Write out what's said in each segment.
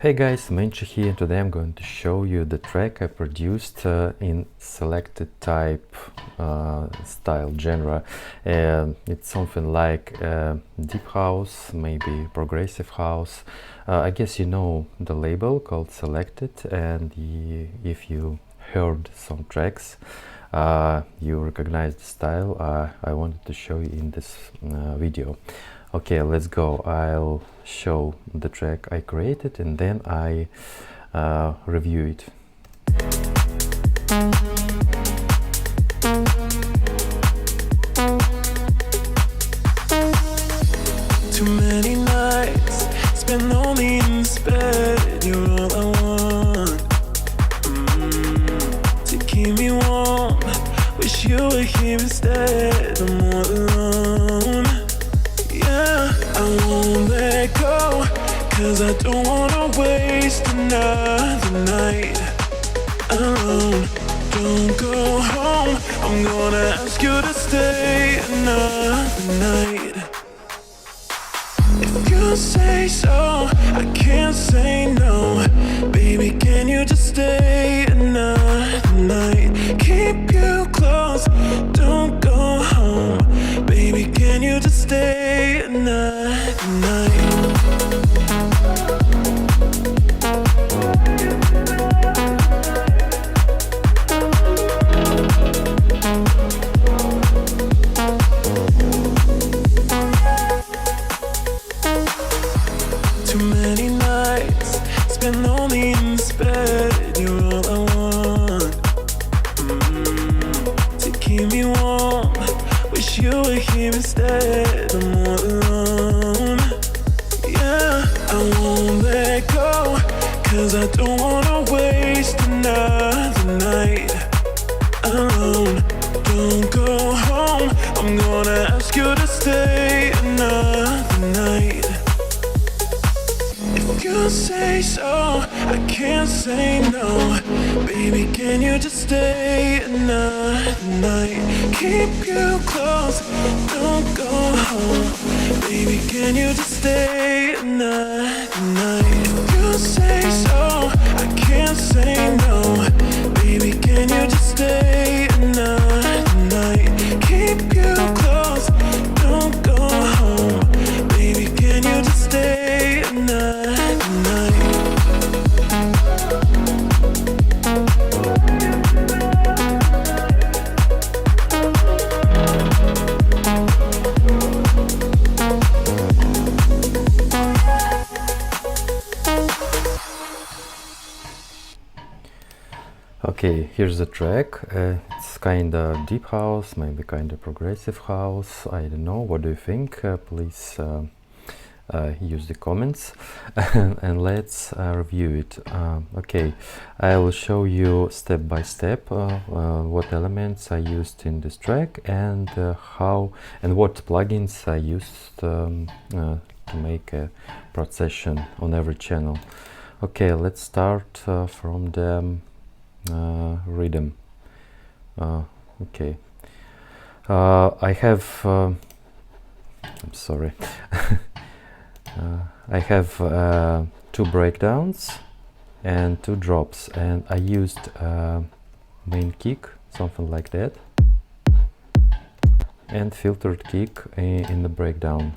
Hey guys, Menchi here, and today I'm going to show you the track I produced in selected type style genre. It's something like deep house, maybe progressive house. I guess you know the label called Selected, and if you heard some tracks, you recognize the style I wanted to show you in this video. Okay, let's go. I'll show the track I created and then I review it. Too many nights spent lonely in this bed. You're all I want to keep me warm. Wish you were here instead. I'm all alone. Yeah, I won't let go, 'cause I don't wanna waste another night alone. Don't go home, I'm gonna ask you to stay another night. If you say so, I can't say no. Baby, can you just stay another night? Keep you close, don't go home. Baby, can you just stay another night? Too many nights spent lonely in this bed. You're all I want to keep me warm. Wish you were here instead. I'm all alone. Yeah, I won't let go, 'cause I don't wanna waste another night alone. Don't go home, I'm gonna ask you to stay another night. If you say so, I can't say no. Baby, can you just stay another night? Keep you close, don't go home. Baby, can you just stay another night? If you say so, I can't say no. Baby, can you just stay another night? Keep you close, don't go home. Baby, can you just stay another night? Okay, here's the track. It's kinda deep house, maybe kinda progressive house. I don't know. What do you think? Please use the comments and let's review it. Okay, I will show you step by step what elements I used in this track and how and what plugins I used to make a procession on every channel. Okay, let's start from the rhythm. Okay, I have I'm sorry. I have two breakdowns and two drops, and I used main kick, something like that, and filtered kick in the breakdown.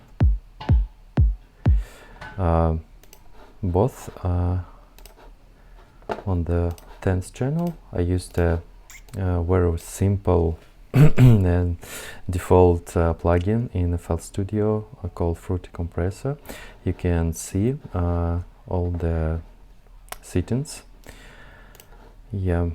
Both on the 10th channel I used a very simple and default plugin in FL Studio called Fruity Compressor. You can see all the settings. Yeah.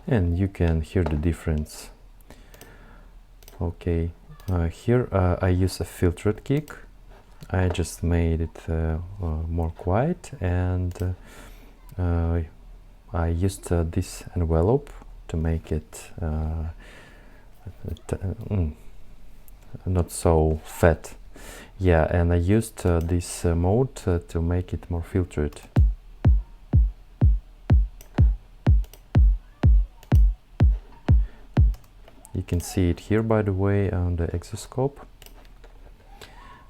And you can hear the difference. Okay, here I use a filtered kick. I just made it more quiet, and I used this envelope to make it not so fat. Yeah, and I used this mode to make it more filtered. You can see it here, by the way, on the exoscope.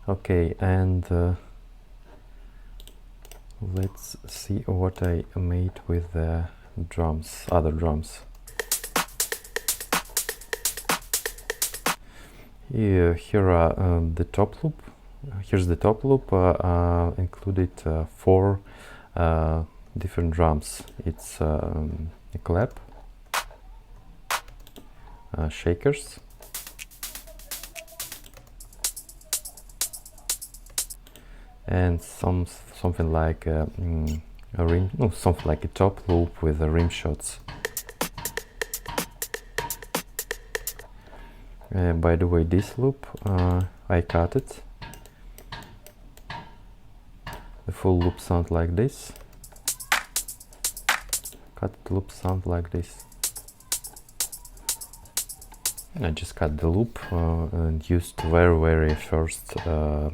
Okay, and let's see what I made with the drums, other drums. Here are the top loop. Here's the top loop. Included 4 different drums. It's a clap, shakers, and something like a rim, no, something like a top loop with the rim shots. By the way, this loop I cut it. The full loop sounds like this. Cut loop sounds like this. I just cut the loop and used very first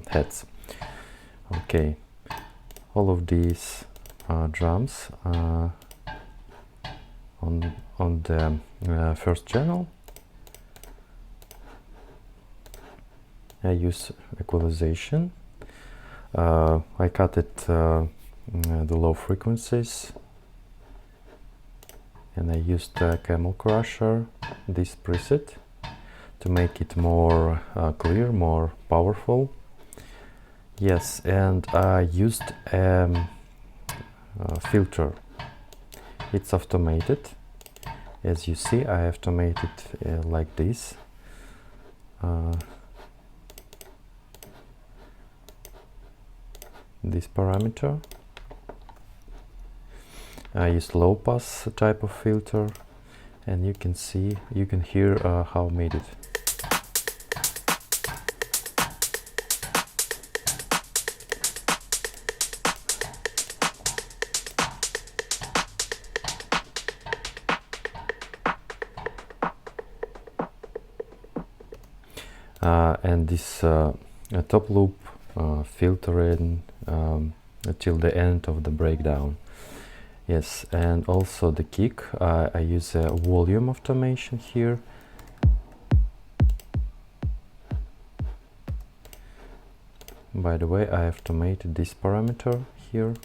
heads. Okay, all of these drums on the first channel. I use equalization. I cut it the low frequencies, and I used Camel Crusher, this preset, to make it more clear, more powerful. Yes, and I used a filter. It's automated. As you see, I automated like this. This parameter. I used low pass type of filter, and you can see, you can hear how I made it. And this top loop filtering till the end of the breakdown. Yes, and also the kick. I use a volume automation here. By the way, I have automated this parameter here.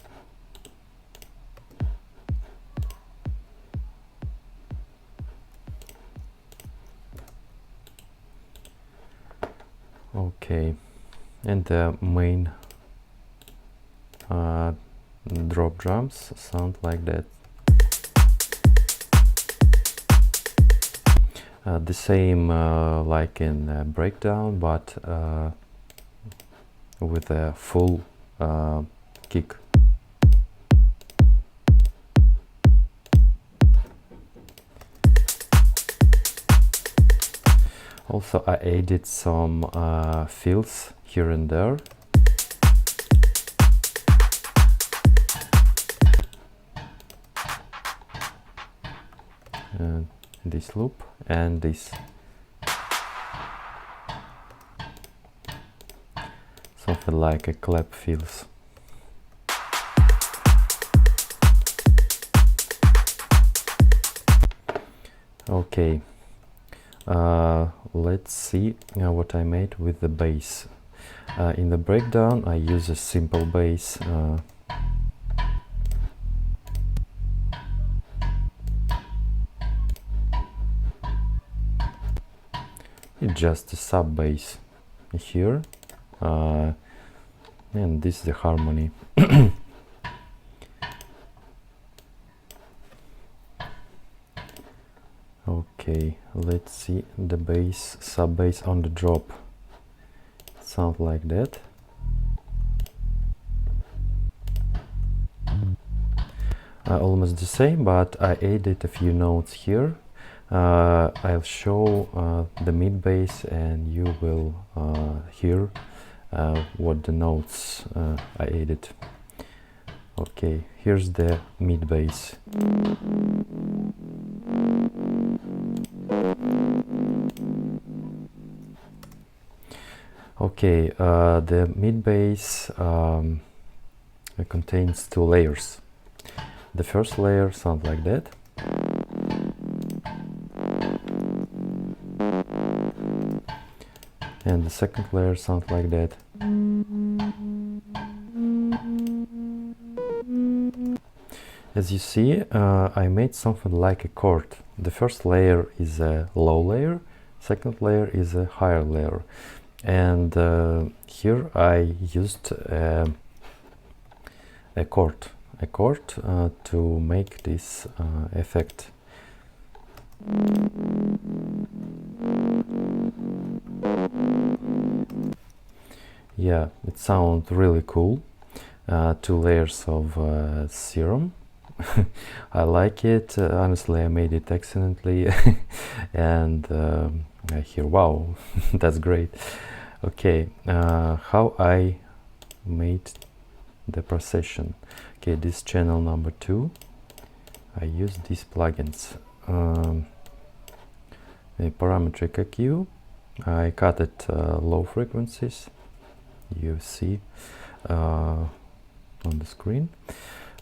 Okay, and the main drop drums sound like that. The same like in breakdown, but with a full kick. Also, I added some fills here and there. This loop and this. Something like a clap fills. Okay. Let's see what I made with the bass. In the breakdown, I use a simple bass. It's just a sub bass here, and this is the harmony. Okay, let's see the bass, sub bass on the drop. Sounds like that. Almost the same, but I added a few notes here. I'll show the mid bass, and you will hear what the notes I added. Okay, here's the mid bass. Okay, the mid bass contains 2 layers. The first layer sounds like that. and the second layer sounds like that. As you see, I made something like a chord. The first layer is a low layer, second layer is a higher layer, and here I used a chord to make this effect. Yeah, it sounds really cool. 2 layers of serum. I like it. Honestly, I made it excellently, and I hear, wow, that's great. Okay, how I made the procession. Okay, this channel number 2, I use these plugins. A parametric EQ, I cut it low frequencies, you see on the screen.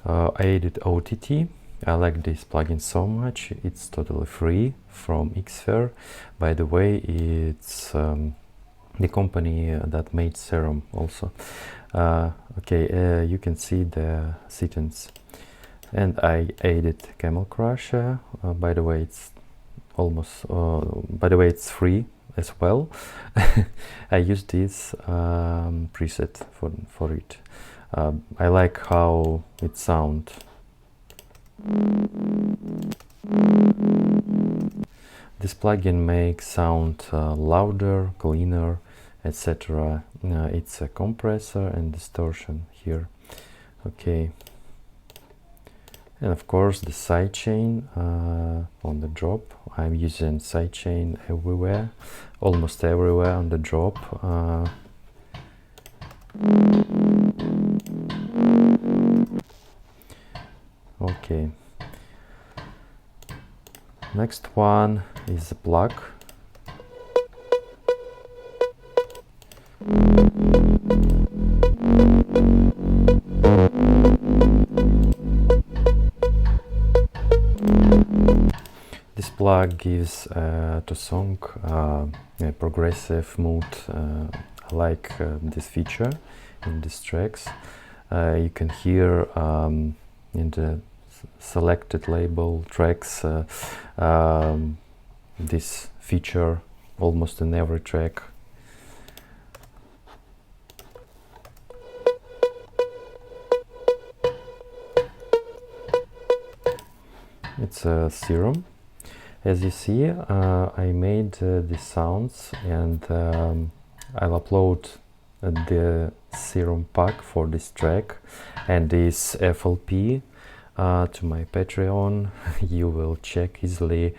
I added OTT. I like this plugin so much. It's totally free from Xfer. By the way, it's the company that made Serum also. Okay, you can see the synths, and I added Camel Crusher. By the way, it's almost. By the way, it's free as well. I use this preset for it. I like how it sounds. This plugin makes sound louder, cleaner, etc. It's a compressor and distortion here. Okay. And of course the sidechain on the drop. I'm using sidechain everywhere, almost everywhere on the drop. Okay. Next one is a plug. This plug gives to song a progressive mood. I like this feature in these tracks. You can hear in the selected label tracks this feature almost in every track. It's a serum. As you see, I made the sounds, and I'll upload the serum pack for this track and this FLP to my Patreon. You will check easily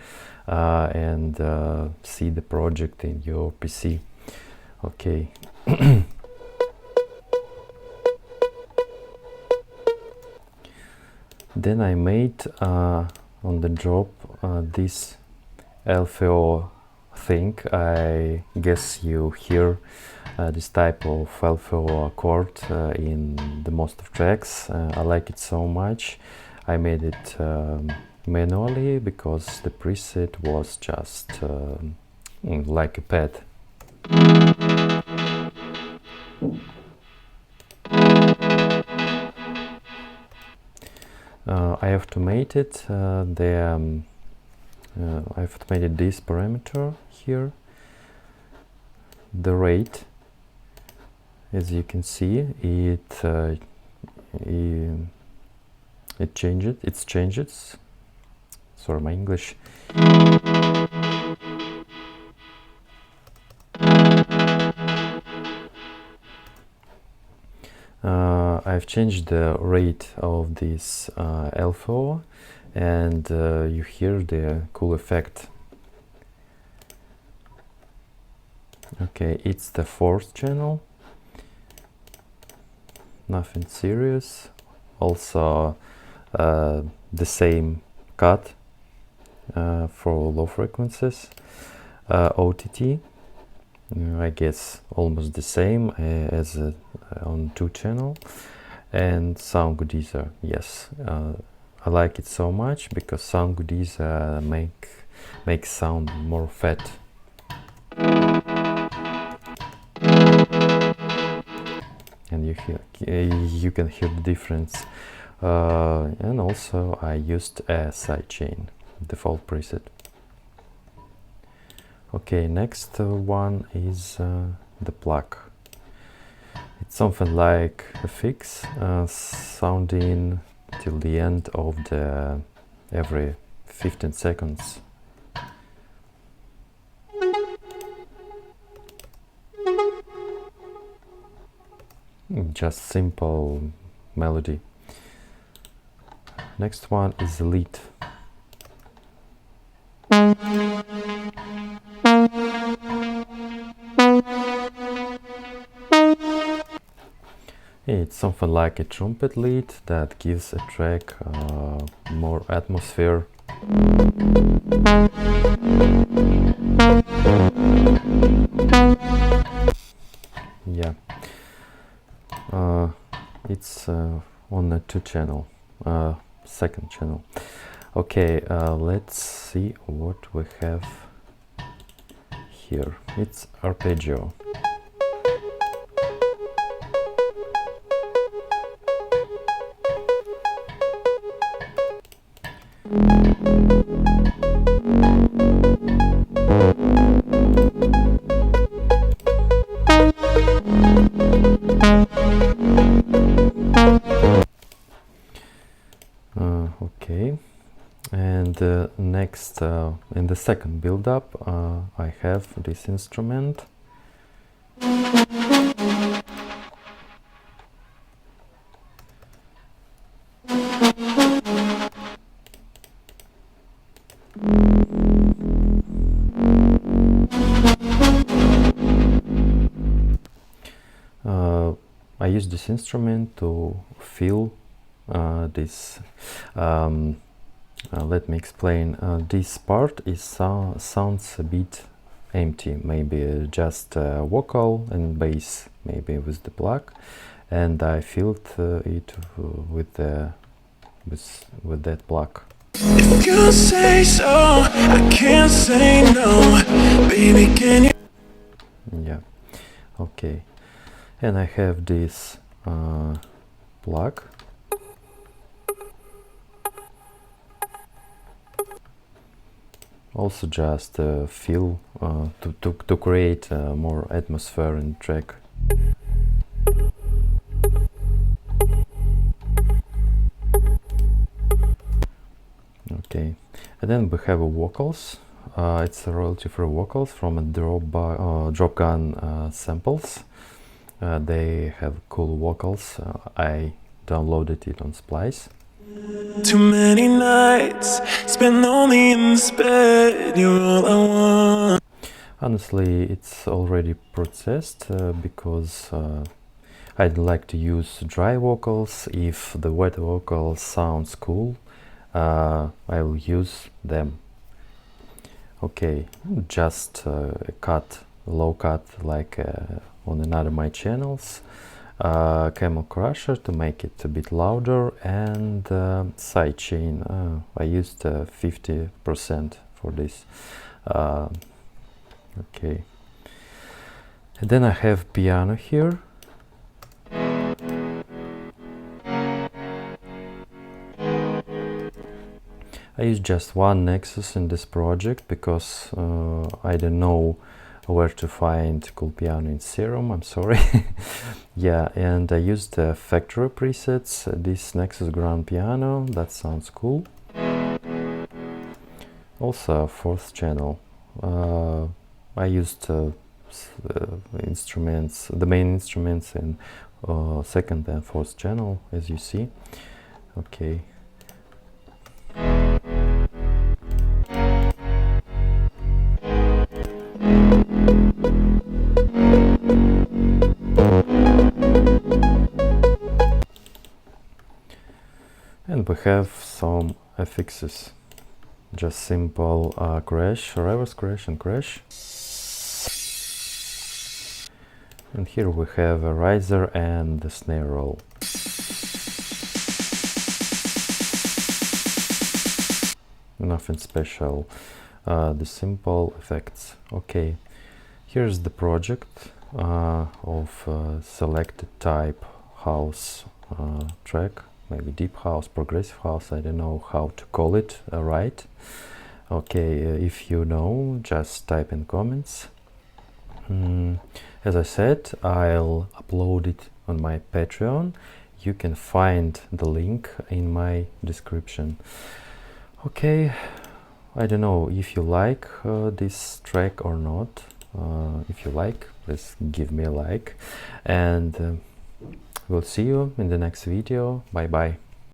and see the project in your PC. Okay. Then I made on the drop this LFO thing. I guess you hear this type of LFO chord in the most of tracks. I like it so much. I made it manually because the preset was just like a pad. I have automated I've automated this parameter here, the rate. As you can see, it changes. Sorry, my English. I've changed the rate of this LFO, and you hear the cool effect. Okay, it's the 4th channel. Nothing serious. Also the same cut for low frequencies. OTT, I guess almost the same as on 2 channel. And sound goodizer, yes, I like it so much because sound goodizer make sound more fat. and you can hear the difference. And also I used a sidechain default preset. Okay, next one is the plug. It's something like a fix, sounding till the end of the every 15 seconds. Just simple melody. Next one is the lead. It's something like a trumpet lead that gives a track more atmosphere. Yeah, it's on a 2-channel, second channel. Okay, let's see what we have here. It's arpeggio. Okay, and next in the second build-up I have this instrument. I use this instrument to fill this. Let me explain. This part is sounds a bit empty, maybe just vocal and bass, maybe with the plug, and I filled it with that plug. If you say so, I can't say no. Baby, can you? Yeah, okay. And I have this plug. Also just fill to create more atmosphere in track. Okay, and then we have vocals. It's a royalty-free vocals from a drop gun samples. They have cool vocals. I downloaded it on Splice. Too many nights spent lonely in this bed. You're all I want. Honestly, it's already processed because I'd like to use dry vocals. If the wet vocal sounds cool, I will use them. Okay, just a low cut like on another my channels. Camel crusher to make it a bit louder, and sidechain. I used 50% for this. Okay, and then I have piano here. I use just one Nexus in this project because I don't know where to find cool piano in Serum, I'm sorry. Yeah, and I used the factory presets, this Nexus Grand Piano, that sounds cool. Also 4th channel. I used instruments, the main instruments in 2nd and 4th channel, as you see. Okay. And we have some affixes, just simple crash, reverse crash and crash. And here we have a riser and the snare roll. Nothing special, the simple effects. Okay, here's the project. of selected type house track, maybe deep house, progressive house, I don't know how to call it right. Okay, if you know, just type in comments. As I said, I'll upload it on my Patreon. You can find the link in my description. Okay, I don't know if you like this track or not. If you like, please give me a like, and we'll see you in the next video. Bye bye.